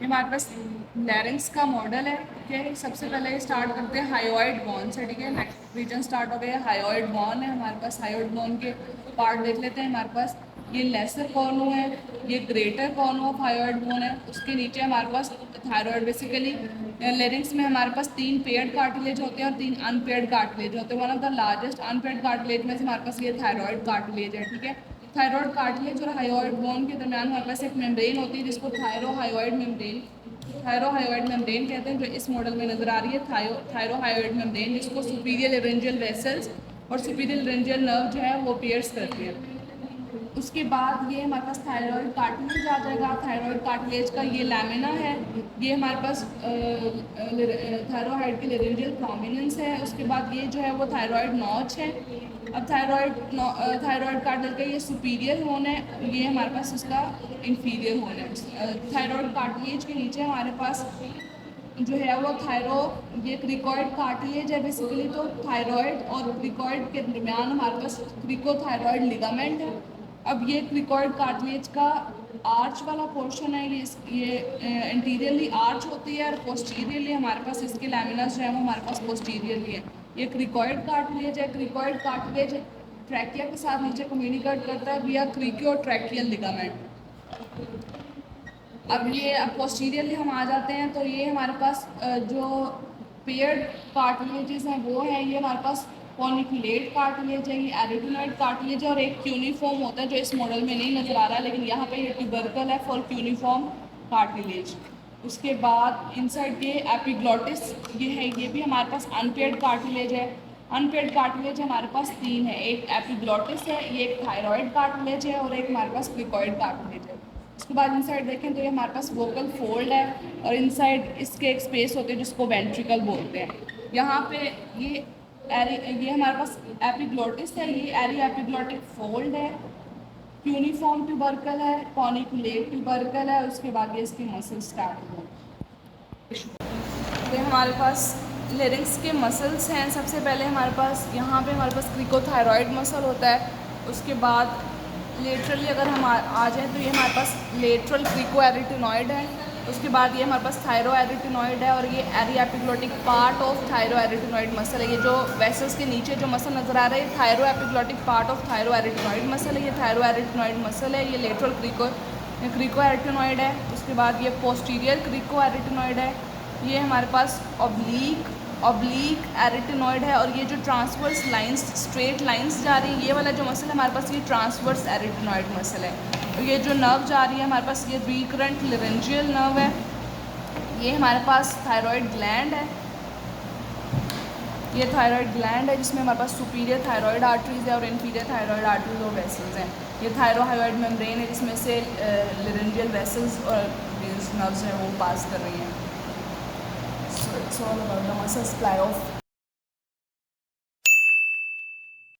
ये हमारे पास लैरिंक्स का मॉडल है। ठीक है, सबसे पहले स्टार्ट करते हैं हायोइड बोन से। ठीक है, नेक्स्ट रीजन स्टार्ट हो गया, हायोइड बोन है हमारे पास। हायोइड बोन के पार्ट देख लेते हैं हमारे पास। ये लेसर कॉर्नो है, ये greater Karna of hyoid bone है। उसके नीचे हमारे पास थायराइड। बेसिकली लेरिंक्स में हमारे पास 3 पेयर्ड कार्टिलेज होते हैं और 3 अनपेयर्ड कार्टिलेज होते हैं। One of the largest unpaired cartilage में से हमारे पास ये थायराइड कार्टिलेज है। ठीक है, थायराइड कार्टिलेज और हायोइड बोन के दरमियान हमारे पास एक मेम्ब्रेन होती है जिसको थायरोहायोइड मेम्ब्रेन कहते हैं, जो इस मॉडल में नजर आ रही है। थायरोहायोइड मेम्ब्रेन जिसको सुपीरियर लेरेंजियल वेसल्स और सुपीरियर लेरेंजियल नर्व जो है वो पियर्स करते हैं। उसके बाद ये हमारे पास थायराइड कार्टिलेज आ जाएगा। थायराइड कार्टिलेज का ये लैमिना है, ये हमारे पास थायराइड की लेरेंजियल प्रोमिनेंस है। उसके बाद ये जो है वो थायराइड नॉच है। अब थायराइड कार्टिलेज का ये सुपीरियर होन है, ये हमारे पास इसका इंफीरियर होन है। थायराइड कार्टिलेज के नीचे हमारे पास जो है वो ये क्रिकॉइड कार्टिलेज है बेसिकली। तो थायराइड और क्रिकॉइड के दरमियान हमारे पास क्रिकोथायराइड लिगामेंट है। अब ये क्रिकॉइड कार्टिलेज का आर्च वाला पोर्शन है, ये इंटीरियरली आर्च होती है और पोस्टीरियरली हमारे पास इसके लैमिनास जो है वो हमारे पास पोस्टीरियरली है। ये क्रिकॉइड कार्टिलेज है। क्रिकॉइड कार्टिलेज ट्रैकिया के साथ नीचे कम्युनिकेट करता है विया क्रिकोट्रैकियल लिगामेंट। अब पोस्टीरियरली हम आ जाते हैं तो ये हमारे पास जो पेयर्ड कार्टिलेजेस हैं वो हैं, ये हमारे पास कॉनिकुलेट कार्टिलेज है, ये एरिटिनॉइड कार्टिलेज है और एक क्यूनिफॉर्म होता है जो इस मॉडल में नहीं नज़र आ रहा है, लेकिन यहाँ पे ये ट्यूबरकल है फॉर क्यूनिफॉर्म कार्टिलेज। उसके बाद इनसाइड ये एपिग्लॉटिस ये है, ये भी हमारे पास अनपेयर्ड कार्टिलेज है। अनपेयर्ड कार्टिलेज हमारे पास 3 है, एक एपिग्लॉटिस है, ये एक थायराइड कार्टिलेज है और एक हमारे पास क्रिकॉइड कार्टिलेज है। उसके बाद इनसाइड देखें तो ये हमारे पास वोकल फोल्ड है और इनसाइड इसके एक स्पेस होते हैं जिसको वेंट्रिकल बोलते हैं। यहाँ पे ये हमारे पास एपिग्लॉटिस है, ये एरी एपिग्लॉटिक फोल्ड है, यूनिफॉर्म ट्यूबरकल है, कॉनिकुलेट ट्यूबरकल है। उसके बाद ये इसकी मसल स्टार्ट हो। तो हमारे पास लेरिंक्स के मसल्स हैं। सबसे पहले हमारे पास यहाँ पे हमारे पास क्रिकोथायरॉइड मसल होता है। उसके बाद लेटरली अगर हम आ जाए तो ये हमारे पास लेटरल क्रिको एरिटिनॉइड है। उसके बाद ये हमारे पास थायरो एरिटिनॉइड है और ये aryepiglottic part of thyroarytenoid muscle है। ये जो वेसल्स के नीचे जो मसल नज़र आ रहा है ये thyroepiglottic part of thyroarytenoid muscle है। ये थायरो एरिटिनॉइड मसल है, ये लेटरल क्रिको एरिटिनॉइड है। उसके बाद ये पोस्टीरियर क्रिको एरिटिनॉइड है, ये हमारे पास ऑब्लीक एरिटिनॉइड है और ये जो ट्रांसवर्स लाइंस स्ट्रेट लाइंस जा रही है ये वाला जो मसल है हमारे पास ये ट्रांसवर्स एरिटिनॉइड मसल है। और ये जो नर्व जा रही है हमारे पास ये रिकरेंट लेरेंजियल नर्व है। ये हमारे पास थायराइड ग्लैंड है, ये थायराइड ग्लैंड है जिसमें हमारे पास सुपीरियर थायराइड आर्टरीज है और इन्फीरियर थायराइड आर्टरीज और वेसल्स हैं। ये थायरोहायोइड मेम्ब्रेन है जिसमें से लेरेंजियल वेसल्स और नर्व्स हैं वो पास कर रही हैं। So it's all about the muscle supply of